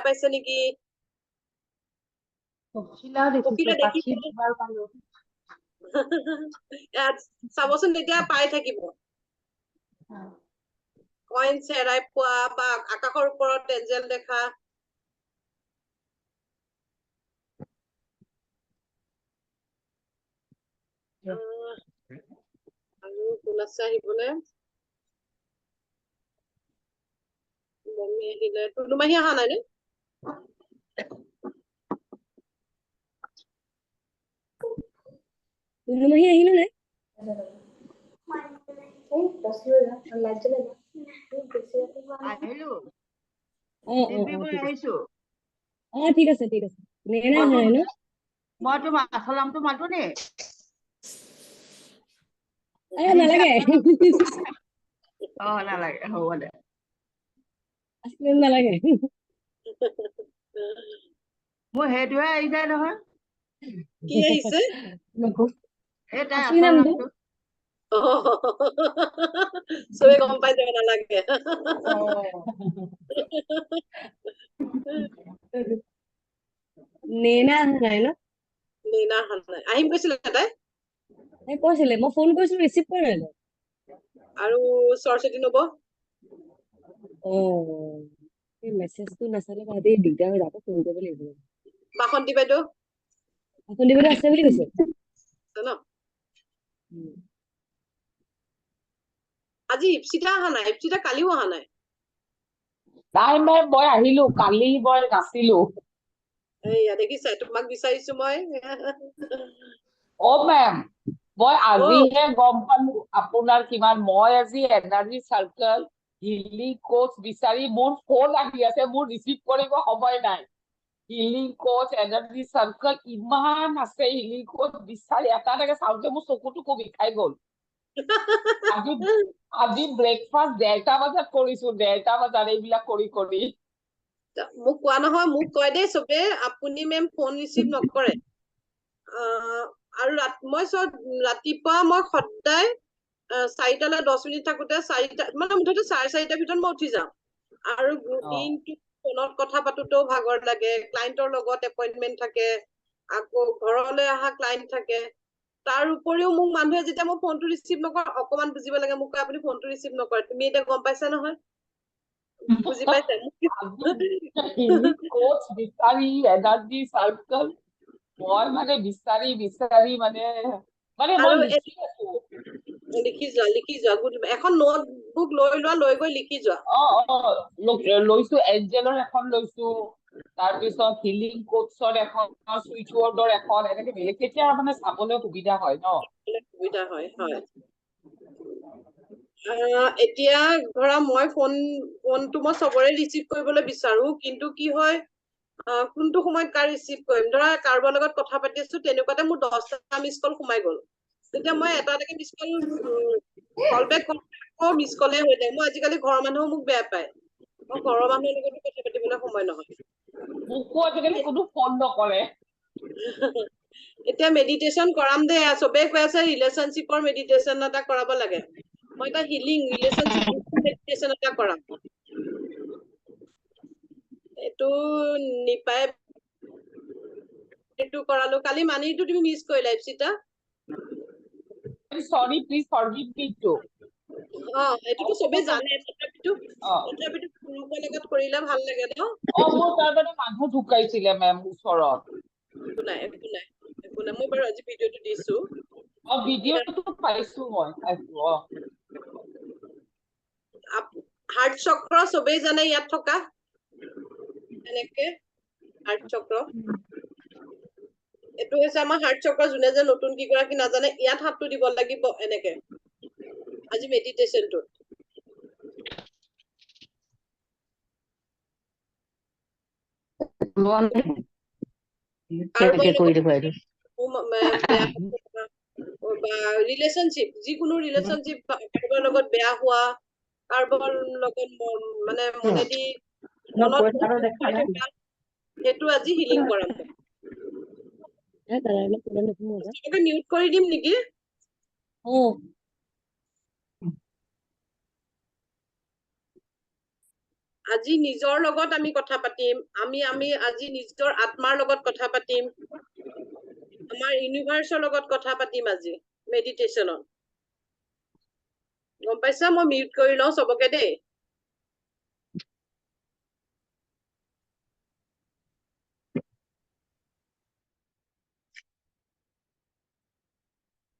পাইছে নেকি পখিলা দেখিছে চাবচোন তেতিয়া পাই থাকিব কইন চেৰাই পোৱা বা আকাশৰ ওপৰত এঞ্জেল দেখা আৰু কোন আছে আহিবলৈ মমি আহিলে টুলুমাহী অহা নাই নে টুলুমাহী আহিলে নাই ঠিক আছে নেনা আহা নাই ন মই তোমাৰ আছল নামটো মাতো নে নালাগে নালাগে হ'ব দে আছল নালাগে মোৰ সেইটোহে আহি যায় নহয় কি আহিছে এই তাই আছল নামটো চবে গম পাই যাব নালাগে নেনা আহা নাই ন নেনা আহা নাই আহিম কৈছিলে তাই কৈছিলে মই ফোন কৰিছিলো ৰিচিভ কৰা নাই আৰু সৰস্বতী নব এই মেছেজটো নাচালে ভাবি দিগদাৰ হৈ যাব ফোন কৰিব লাগিব বাসন্তী বাইদেউ আছে বুলি কৈছে ন আজি ইপসিতা অহা নাই ইপসিতা কালিও অহা নাই নাই মই আহিলো কালি মই নাছিলো এইয়া দেখিছা তোমাক বিচাৰিছো মই মেম মই আজিহে গম পালো আপোনাৰ কিমান মই আজি এনাৰ্জি সাৰ্কেল হিলিং কোচ বিচাৰি মোৰ ফোন আহি আছে মোৰ ৰিচিভ কৰিব সময় নাই হিলিং কোচ এনাৰ্জি সাৰ্কেল ইমান আছে হিলিং কোচ বিচাৰি এটা চাওঁতে মোৰ চকুটো বিষাই গ'ল আজি ব্ৰেকফাষ্ট 1:30 বজাত কৰিছো 1:30 বজাত এইবিলাক কৰি মোক কোৱা নহয় মোক কয় দেই চবে আপুনি মেম ফোন ৰিচিভ নকৰে আৰু মই ৰাতিপুৱা মই সদায় 4টা নে 10 মিনিট থাকোতে 4টা মানে মুঠতে 4:30 ভিতৰত মই উঠি যাওঁ আৰু দিনটো ফোনত কথা পাতোতেও ভাগৰ লাগে ক্লায়েন্টৰ লগত এপইন্টমেন্ট থাকে আকৌ ঘৰলৈ অহা ক্লায়েন্ট থাকে তাৰ উপৰিও মোক মানুহে যেতিয়া মই ফোনটো ৰিচিভ নকৰো অকমান বুজিব লাগে মোক কয় আপুনি ফোনটো ৰিচিভ নকৰে তুমি এতিয়া গম পাইছা নহয় বুজি পাইছা কোচ বিচাৰি এনাৰ্জি সাৰ্কেল মই মানে বিচাৰি মানে মই লিখি যোৱা এখন নোটবুক লৈ গৈ লিখি যোৱা লৈছো এঞ্জেলৰ এখন লৈছো তাৰপিছত হিলিং কোচৰ এখন সুইচ ৱৰ্ডৰ এখন এনেকে বেলেগ কেতিয়া মানে চাবলৈ সুবিধা হয় ন সুবিধা হয় এতিয়া ধৰা মই ফোনটো মই চবৰে ৰিচিভ কৰিবলৈ বিচাৰো কিন্তু কি হয় কোনটো সময়ত কাৰ ৰিচিভ কৰিম ধৰা কাৰোবাৰ লগত কথা পাতি আছো তেনেকুৱাতে মোৰ 10টা মিছ কল সোমাই গ'ল তেতিয়া মই এটা miss call call back miss কলে হৈ যায় মই আজিকালি ঘৰৰ মানুহেও মোক বেয়া পায় মই ঘৰৰ মানুহৰ লগতো কথা পাতিবলৈ সময় নহয় মোকো আজিকালি কোনো ফোন নকৰে এতিয়া মেডিটেশ্যন কৰাম দে চবে কৈ আছে ৰিলেশনশ্বিপৰ মেডিটেশ্যন এটা কৰাব লাগে মই এটা হিলিং ৰিলেশনশ্বিপ মেডিটেশ্যন এটা কৰাম এইটো নিপাই এইটো কৰালো কালি মানিটো তুমি মিছ কৰিলা ইপসিতা সৰি প্লিজ ফৰগিভ মি টু এইটোতো চবে জানে তথাপিতো গ্ৰুপৰ লগত কৰিলে ভাল লাগে ন মোৰ তাৰমানে মানুহ ঢুকাইছিলে মেম ওচৰত একো নাই মই বাৰু আজি ভিডিঅ'টো দিছো ভিডিঅ'টো পাইছো মই হাৰ্ট চক্ৰ চবেই জানে ইয়াত থকা এনেকে হাৰ্ট চক্ৰ এইটো হৈছে আমাৰ হাৰ্ট চক্ৰ যোনে যে নতুন কিগৰাকী নাজানে ইয়াত হাতটো দিব লাগিব এনেকে আজি মেডিটেশ্যনটো ৰিলেশনশ্বিপ যিকোনো ৰিলেশনশ্বিপ কাৰোবাৰ লগত বেয়া হোৱা কাৰোবাৰ লগত মানে মনেদি সেইটো আজি হিলিং কৰাম মিউট কৰি দিম নেকি আজি নিজৰ লগত আমি কথা পাতিম আমি আজি নিজৰ আত্মাৰ লগত কথা পাতিম আমাৰ ইউনিভাৰ্সৰ লগত কথা পাতিম আজি মেডিটেশনত গম পাইছা মই মিউট কৰি লওঁ সবকে দেই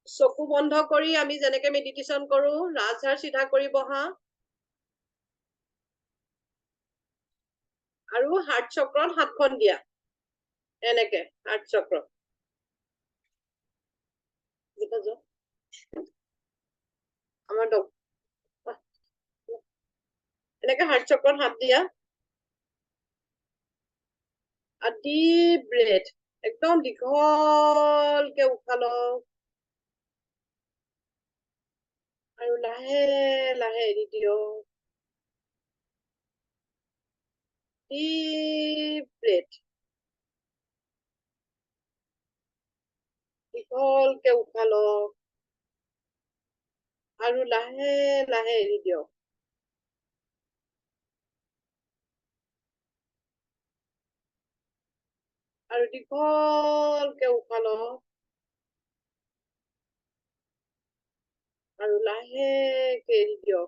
চকু বন্ধ কৰি আমি যেনেকে মেডিটেশন কৰো ৰাজহাড় সিধা কৰি বহা আৰু হাৰ্ট চক্ৰত হাতখন দিয়া এনেকে হাৰ্ট চক্ৰ আমাৰ এনেকে হাৰ্ট চক্ৰত হাত দিয়া ডিপ ব্ৰেথ একদম দীঘলকে উশাহ লওঁ আৰু লাহে লাহে এৰি দিয়ক deep breath দীঘলকে উশাহ লওক আৰু লাহে লাহে এৰি দিয়ক আৰু দীঘলকে উশাহ লওক আৰু লাহেকে এৰি দিয়ক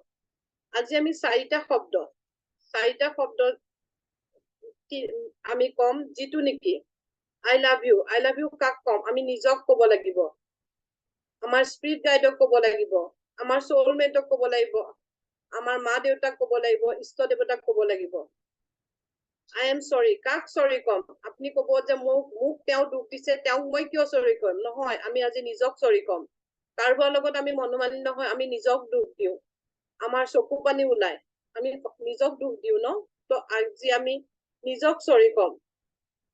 আজি আমি চাৰিটা শব্দ আমি কম যিটো নেকি I love you কাক কম আমি নিজক ক'ব লাগিব আমাৰ স্পিৰিট গাইডক ক'ব লাগিব আমাৰ সোলমেটক ক'ব লাগিব আমাৰ মা দেউতাক ক'ব লাগিব ইষ্ট দেৱতাক ক'ব লাগিব I am sorry কাক sorry কম আপুনি ক'ব যে মোক তেওঁ দুখ দিছে তেওঁক মই কিয় sorry কম নহয় আমি আজি নিজক sorry কম কাৰোবাৰ লগত আমি মনোমালিন্য নহয় আমি নিজক দুখ দিওঁ আমাৰ চকু পানী ওলাই আমি নিজক দুখ দিওঁ ন তো আজি আমি নিজক sorry com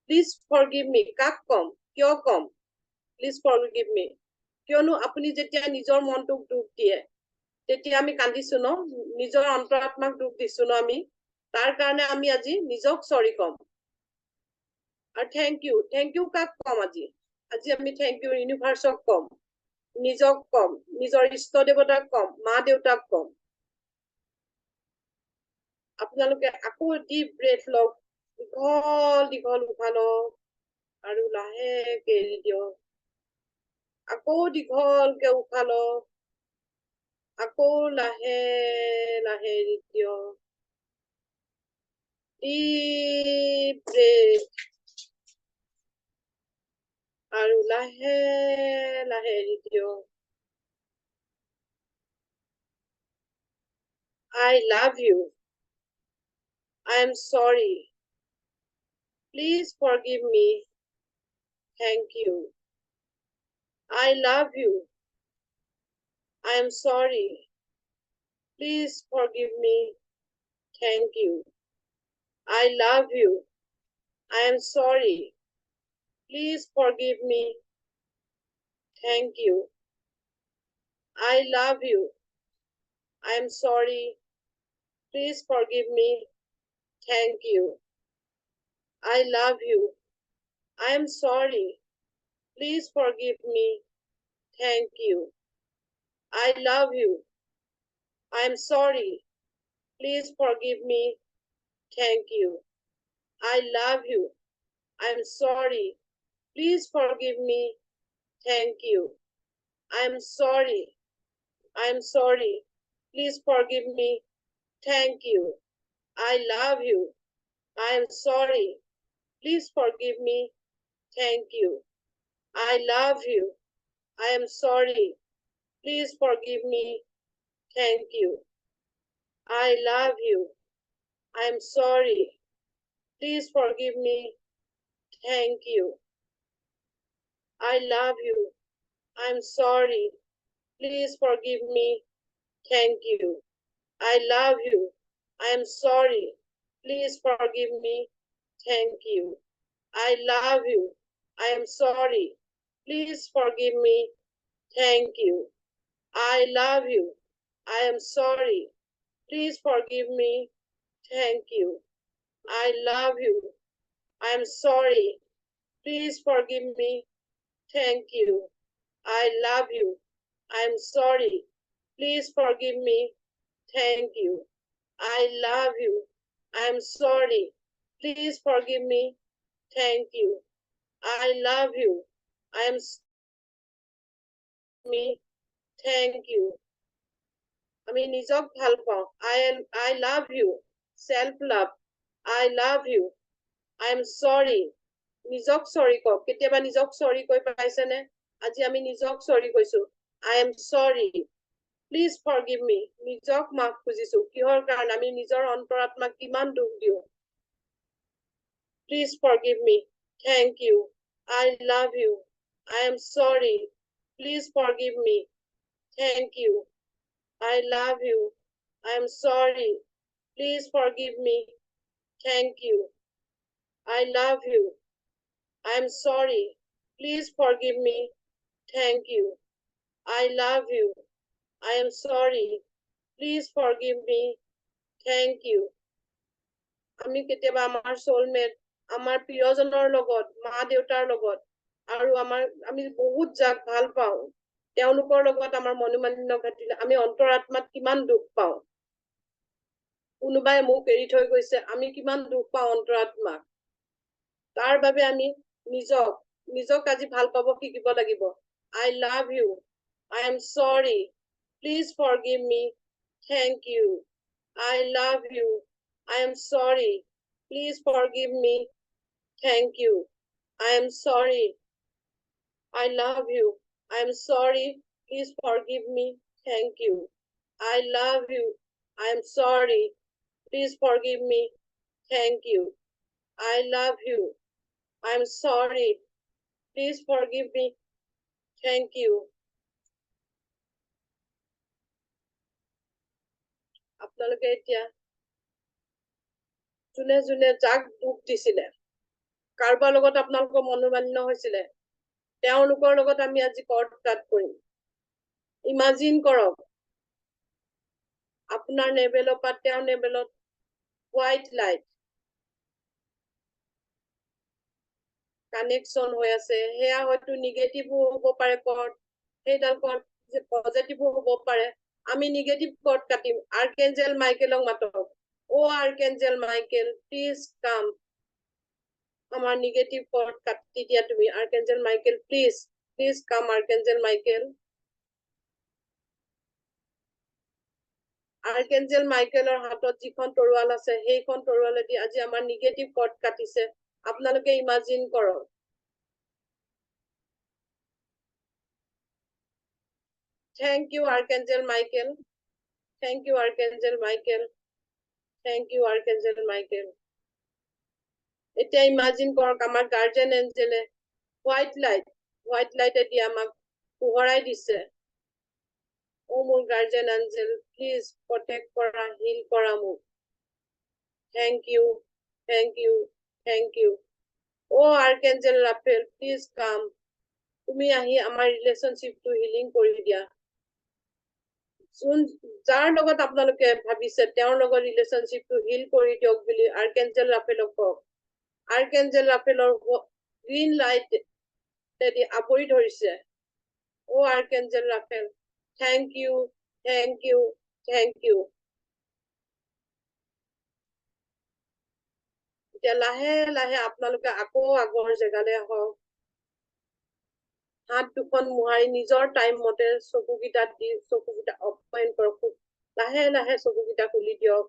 Please forgive me কাক কম কিয় কম Please forgive me কিয়নো আপুনি যেতিয়া নিজৰ মনটোক দুখ দিয়ে তেতিয়া আমি কান্দিছো ন নিজৰ অন্তৰাত্মাক দুখ দিছো ন আমি তাৰ কাৰণে আমি আজি নিজক sorry কম আৰু thank you কাক কম আজি আমি thank you ইউনিভাৰ্সক কম নিজক কম নিজৰ ইষ্ট দেৱতাক কম মা দেউতাক কম আপোনালোকে আকৌ ডিপ ব্ৰেথ লওক দীঘল উশাহ লওক আৰু লাহেকে এৰি দিয়ক আকৌ দীঘলকে উশাহ লওক আকৌ লাহে লাহে এৰি দিয়ক deep breath আৰু লাহে লাহে এৰি দিয়ক I love you I am sorry please forgive me thank you I love you I am sorry please forgive me thank you I love you I am sorry please forgive me thank you I love you I am sorry please forgive me thank you I love you I am sorry please forgive me thank you I love you I am sorry please forgive me thank you I love you I am sorry please forgive me thank you I am sorry please forgive me thank you I love you I am sorry please forgive me thank you I love you I am sorry please forgive me thank you I love you I am sorry please forgive me thank you I love you I am sorry please forgive me thank you I love you I am sorry please forgive me thank you I love you I am sorry please forgive me thank you I love you I am sorry please forgive me thank you I love you I am sorry please forgive me thank you I love you I am sorry please forgive me thank you I love you I am sorry. Please forgive me. Thank you. I love you. I am me. Thank you. আমি নিজক ভাল পাওঁ. I love you. Self love. I love you. I am sorry. নিজক sorry কওক. কেতিয়াবা নিজক sorry কৈ পাইছেনে? আজি আমি নিজক sorry কৈছো. I am sorry. Please forgive me. নিজক মাফ খুজিছো. কিহৰ কাৰণে আমি নিজৰ অন্তৰাত্মাক কিমান দুখ দিওঁ. Please forgive me. Thank you. I love you. I am sorry. Please forgive me. Thank you. I love you. I am sorry. Please forgive me. Thank you. I love you. I am sorry. Please forgive me. Thank you. I love you. I am sorry. Please forgive me. Thank you. আমি কেতিয়াবা আমাৰ soulmate, আমাৰ প্ৰিয়জনৰ লগত, মা দেউতাৰ লগত, আৰু আমি বহুত যাক ভাল পাওঁ, তেওঁলোকৰ লগত আমাৰ মনোমালিন্য ঘটিলে আমি অন্তৰাত্মাত কিমান দুখ পাওঁ. কোনোবাই মোক এৰি থৈ গৈছে, আমি কিমান দুখ পাওঁ অন্তৰাত্মাক. তাৰ বাবে আমি নিজক আজি ভাল পাব শিকিব লাগিব. I love you. I am sorry. Please forgive me. Thank you. I love you. I am sorry. Please forgive me. Thank you. I am sorry. I love you. I am sorry. Please forgive me. Thank you. I love you. I am sorry. Please forgive me. Thank you. I love you. I am sorry. Please forgive me. Thank you. আপোনালোকে এতিয়া যোনে যোনে যাক দুখ দিছিলে, কাৰোবাৰ লগত আপোনালোকৰ মনোমালিন্য হৈছিলে, তেওঁলোকৰ লগত আমি আজি কৰ্ট কৰিম. ইমাজিন কৰক আপোনাৰ নেবেলৰ পৰা তেওঁৰ নেবেলত হোৱাইট লাইট কানেকশ্যন হৈ আছে. সেয়া হয়তো নিগেটিভো হ'ব পাৰে কৰ্ট, সেইডাল কৰ্ট পজিটিভো হ'ব পাৰে. আমি নিগেটিভ কৰ্ট কাটিম. আৰ্কেঞ্জেল মাইকেলক মাতক. আৰ্কেঞ্জেল মাইকেল, প্লিজ কাম. আমাৰ নিগেটিভ কৰ্ট কাটি দিয়া তুমি. আৰ্কেঞ্জেল মাইকেল, প্লিজ কাম. আৰ্কেঞ্জেল মাইকেল. আৰ্কেঞ্জেল মাইকেলৰ হাতত যিখন তৰোৱাল আছে, সেইখন তৰোৱালেদি আজি আমাৰ নিগেটিভ কৰ্ট কাটিছে. আপোনালোকে ইমাজিন কৰক. Thank you, Archangel Michael. Thank you, Archangel Michael. Thank you, Archangel Michael. এতিয়া ইমাজিন কৰক আমাৰ গাৰ্জেন এঞ্জেলে হোৱাইট লাইট এতিয়া আমাক পোহৰাই দিছে. মোৰ গাৰ্জেন এঞ্জেল, প্লিজ প্ৰটেক্ট কৰা, হিল কৰা মোক. Thank you, thank you, thank you. Archangel Raphael, please come. তুমি আহি আমাৰ ৰিলেশ্যনশ্বিপটো হিলিং কৰি দিয়া. যাৰ লগত আপোনালোকে ভাবিছে তেওঁৰ লগত ৰিলেশ্যনশ্বিপটো হিল কৰি দিয়ক বুলি আৰ্কেঞ্জেল ৰাফেলক কওক. আৰ্কেঞ্জেল ৰাফেলৰ গ্ৰীণ লাইট আৱৰি ধৰিছে. Archangel Raphael, thank you, thank you, thank you. এতিয়া লাহে লাহে আপোনালোকে আকৌ আগৰ জেগালৈ আহক. হাত দুখন মোহাৰি নিজৰ টাইম মতে চকুকেইটা দি চকুকেইটা অপেন কৰক. লাহে লাহে চকুকেইটা খুলি দিয়ক.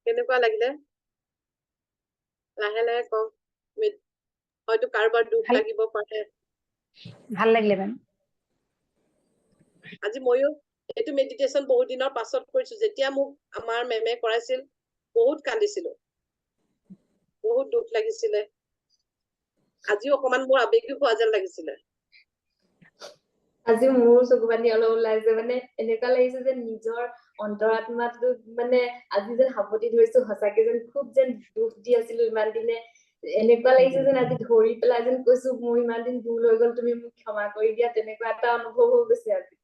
কেনেকুৱা লাগিলে? লাহে লাহে কওক. হয়তো কাৰোবাৰ দুখ লাগিব পাৰে. ভাল লাগিলে মেম. আজি ময়ো এইটো মেডিটেশ্যন বহুত দিনৰ পাছত কৰিছো. যেতিয়া মোক আমাৰ মেমে কৰাইছিল বহুত কান্দিছিলো, বহুত দুখ লাগিছিলে. আজিও অকমান মোৰ আবেগিক হোৱা যেন লাগিছিলে. আজি মোৰ চকু পানী অলপ ওলাইছে. মানে এনেকুৱা লাগিছে যে নিজৰ অন্তৰাত্মাটো মানে আজি যেন সাৱটি ধৰিছো. সঁচাকে যেন খুব যেন দুখ দি আছিলো ইমান দিনে. এনেকুৱা লাগিছে যেন আজি ধৰি পেলাই যেন কৈছো মোৰ ইমান দিন ভুল হৈ গল, তুমি মোক ক্ষমা কৰি দিয়া. তেনেকুৱা এটা অনুভৱ হৈ গৈছে আজি.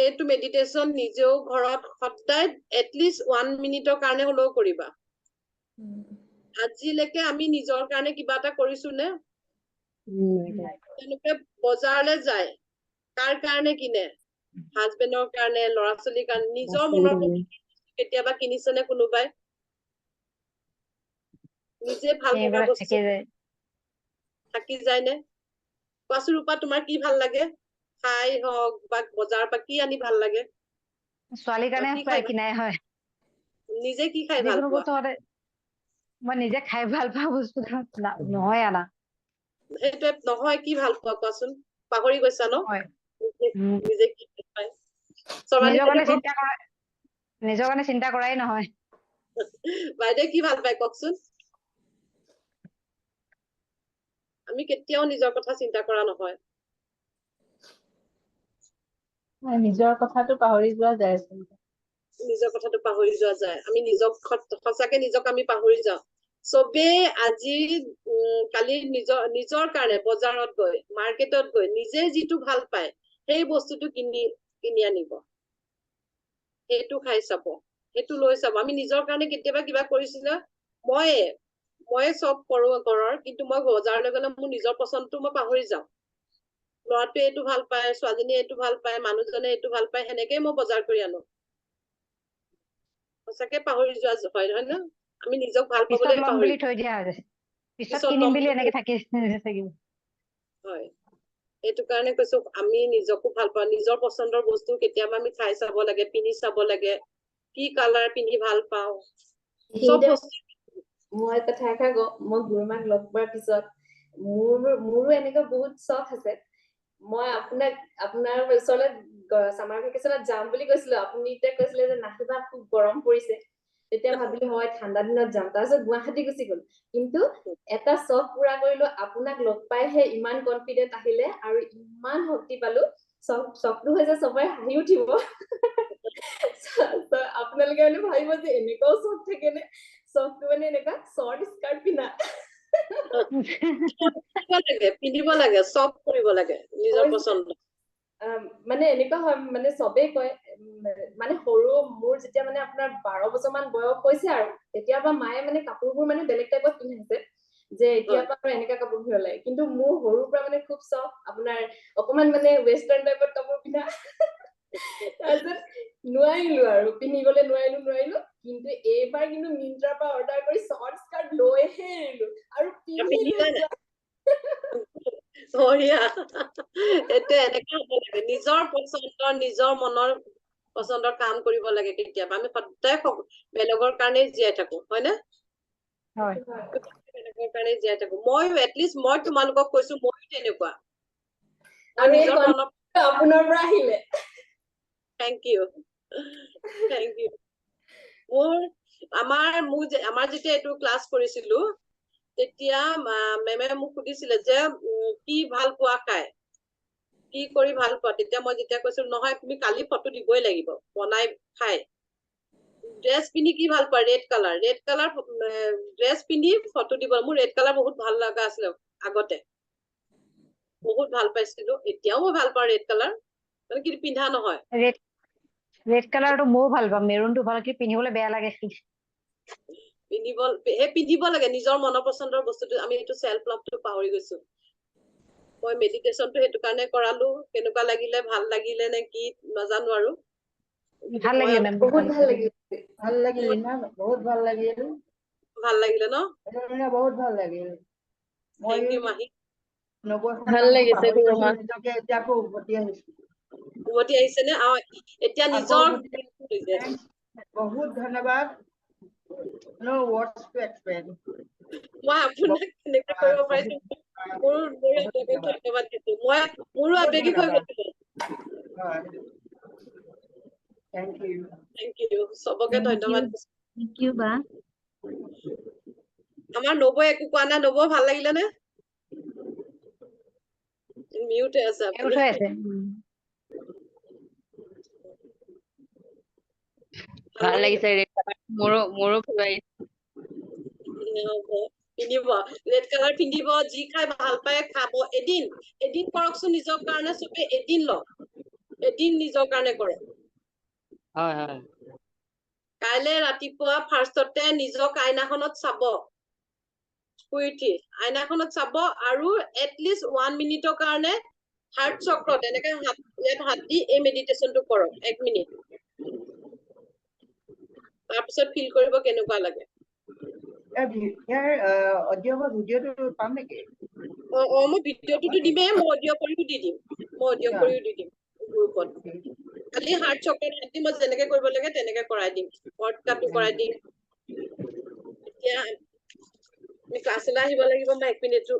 এইটো মেডিটেশ্যন নিজেও ঘৰত সদায় এটলিষ্ট 1 মিনিটৰ কাৰণে হলেও কৰিবা. আজিলৈকে আমি নিজৰ কাৰণে কিবা এটা কৰিছো নে? তেওঁলোকে বজাৰলৈ যায়, কাৰ কাৰণে কিনে? হাজবেণ্ডৰ কাৰণে, ল'ৰা ছোৱালীৰ কাৰণে, নিজৰ মনৰ কেতিয়াবা কিনিছে নে কোনোবাই? নিজে ভাল লগা বস্তু থাকি যায় নে? কোৱাচোন ৰূপা, তোমাৰ কি ভাল লাগে? খাই হওক বা বজাৰৰ পৰা কি আনি ভাল লাগে? ছোৱালীৰ কাৰণে কি প্ৰায় খাই কিনাই হয়। নিজে কি খাই ভাল যিকোনো পোৱা? বস্তু সদায় মই নিজে খাই ভাল পোৱা বস্তু নহয় আনা। সেইটোৱে নহয়, কি ভাল পোৱা কোৱাচোন? পাহৰি গৈছা ন? হয়। নিজে কি ভাল পায়? চৰাণী নিজৰ কাৰণে বাইদেউ চিন্তা কৰাই নহয়। বাইদেউ কি ভাল পায় কওকচোন? আমি কেতিয়াও নিজৰ কথা চিন্তা কৰা নহয়। নিজৰ কথাটো পাহৰি যোৱা যায়। নিজৰ কথাটো পাহৰি যোৱা যায়। আমি নিজক সঁচাকে নিজক আমি পাহৰি যাওঁ। চবেই আজি কালি নিজৰ কাৰণে বজাৰত গৈ, মাৰ্কেটত গৈ নিজে যিটো ভাল পায় সেই বস্তুটো কিনি আনিব, সেইটো খাই চাব, সেইটো লৈ চাব। আমি নিজৰ কাৰণে কেতিয়াবা কিবা কৰিছিলে, ময়ে চব কৰো ঘৰৰ, কিন্তু মই বজাৰলৈ গলে মোৰ নিজৰ পচন্দটো মই পাহৰি যাওঁ। ল'ৰাটোৱে এইটো ভাল পায়, ছোৱালীজনীয়ে এইটো ভাল পায়, মানুহজনে এইটো ভাল পায়, সেনেকেই মই বজাৰ কৰি আনো। সঁচাকে পাহৰি যোৱা হয়, নহয় ন? আমি নিজক ভাল পিছত পাবলৈ ল'ম পাহৰি বুলি থৈ দিয়া হয়, পিছত পিছত কিনিম ল'ম বুলি এনেকে বুলি থাকিব। হয়। এইটো কাৰণে কৈছো, আমি নিজকো ভাল পাওঁ, নিজৰ পচন্দৰ বস্তু কেতিয়াবা আমি খাই চাব লাগে, পিন্ধি চাব লাগে, কি কালাৰ পিন্ধি ভাল পাওঁ, চব বস্তু। মই কথা এষাৰ কওঁ, মই গুৰুমাক লগ পোৱাৰ পিছত মোৰো এনেকুৱা বহুত চখ আছে। মই আপোনাৰ ওচৰলৈ চামাৰ ভেকেচনত যাম বুলি কৈছিলো, আপুনি এতিয়া কৈছিলে যে নাহিবা, খুব গৰম পৰিছে। তেতিয়া ভাবিলো মই ঠাণ্ডা দিনত যাম, তাৰপিছত গুৱাহাটী গুচি গলো। কিন্তু এটা চখ পুৰা কৰিলো, আপোনাক লগ পাইহে ইমান কনফিডেন্ট আহিলে আৰু ইমান শক্তি পালো। চখটো হৈছে চবৰে হাঁহি উঠিব। আপোনালোকে মানে ভাবিব যে এনেকুৱাও চখ থাকে নে? চখটো মানে এনেকুৱা শৰ্ট স্কাৰ্ট পিন্ধা। পিন্ধিব লাগে, চব কৰিব লাগে নিজৰ পচন্দ। মানে এনেকুৱা হয়, মানে চবেই কয়, মানে সৰু মোৰ যেতিয়া মানে আপোনাৰ 12 বছৰ মান বয়স হৈছে আৰু তেতিয়াৰ পৰা মায়ে মানে কাপোৰবোৰ মানে বেলেগ টাইপত পিন্ধাইছে, যে এতিয়াৰ পৰা আৰু এনেকুৱা কাপোৰ পিন্ধিব লাগে। কিন্তু মোৰ সৰুৰ পৰা মানে খুব চখ আপোনাৰ অকমান মানে ৱেষ্টাৰ্ণ টাইপত কাপোৰ পিন্ধা। তাৰপিছত নোৱাৰিলো আৰু পিন্ধিবলৈ নোৱাৰিলো। কিন্তু এইবাৰ কিন্তু মিন্ত্ৰাৰ পৰা অৰ্ডাৰ কৰি শৰ্ট স্কাৰ্ট লৈহে এৰিলো আৰু পিন্ধিলো। বঢ়িয়া। এইটো এনেকে হ'ব লাগে, নিজৰ পচন্দৰ, নিজৰ মনৰ পচন্দৰ কাম কৰিব লাগে। কেতিয়াবা আমি সদায় বেলেগৰ কাৰণে জীয়াই থাকো, হয় নে? বেলেগৰ কাৰণে জীয়াই থাকো। এটলিষ্ট মই তোমালোকক কৈছো, ময়ো তেনেকুৱা। আৰু এই আপোনাৰ পৰা আহিলে। Thank you. আমাৰ যেতিয়া এইটো ক্লাছ কৰিছিলো, তেতিয়া মেমে মোক সুধিছিলে যে কি ভাল পোৱা খাই, কি কৰি ভাল পোৱা? তেতিয়া মই যেতিয়া কৈছিলো নহয় তুমি কালি ফটো দিবই লাগিব বনাই খাই। ড্ৰেছ পিন্ধি কি ভাল পোৱা? ৰেড কালাৰ ড্ৰেছ পিন্ধি ফটো দিব। মোৰ ৰেড কালাৰ বহুত ভাল লগা আছিলে আগতে, বহুত ভাল পাইছিলো। এতিয়াও মই ভাল পাওঁ ৰেড কালাৰ, মানে কিন্তু পিন্ধা নহয়। ৰেড কালাৰটো ময়ো ভাল পাওঁ, মেৰুনটো ভাল, কিন্তু পিন্ধিবলৈ বেয়া লাগে। পিন্ধিব লাগে নিজৰ মনৰ পচন্দৰ বস্তুটো। আমি এইটো চেল্ফ লাভটো পাহৰি গৈছো। মই মেডিটেশ্যনটো সেইটো কাৰণে কৰালো, কেনেকুৱা লাগিলে, ভাল লাগিলে নে কি নাজানো আৰু। ভাল লাগিলে মেম, বহুত ভাল লাগিল। ভাল লাগিল, ইমান বহুত ভাল লাগিল। ভাল লাগিলে ন? বহুত ভাল লাগিল। থেংক ইউ মাহী। ভাল লাগিছে নিজকে এতিয়া আকৌ উভতি আহিছো। উভতি আহিছে নে? এতিয়া নিজৰ বহুত ধন্যবাদ। No words to explain. মই আপোনাক কেনেকে কৰিব পাৰিছো, ধন্যবাদ দিছো। মোৰো আবেগিক হৈ গৈছিলো। Thank you. থেংক ইউ, চবকে ধন্যবাদ দিছো। Thank you, বা। আমাৰ নবৌ একো কোৱা নাই। নবৌ ভাল লাগিলে নে? মিউটে আছে আপুনি। ভাল লাগিছে। মোৰো পিন্ধিব ৰেড কালাৰ, পিন্ধিব, যি খাই ভাল পায় খাব। এদিন কৰকচোন নিজৰ কাৰণে। চবে এদিন লওক, এদিন নিজৰ কাৰণে কৰক। হয়। কাইলে ৰাতিপুৱা ফাৰ্ষ্টতে নিজক আইনাখনত চাব, শুই উঠি আইনাখনত চাব আৰু এটলিষ্ট 1 মিনিটৰ কাৰণে হাৰ্ট চক্ৰত এনেকে ইয়াত হাত দি এই মেডিটেশ্যনটো কৰক 1 মিনিট তাৰপিছত ফিল কৰিব কেনেকুৱা লাগে ইয়াৰ অডিঅ' বা ভিডিঅ'টো পাম নেকি মই ভিডিঅ'টোতো দিমেই মই অডিঅ' কৰিও দি দিম গ্ৰুপত খালি হাৰ্ট চক্ৰত হাত দি মই যেনেকে কৰিব লাগে তেনেকে কৰাই দিম পডকাটো কৰাই দিম এতিয়া ক্লাছলৈ আহিব লাগিব মই 1 মিনিটটো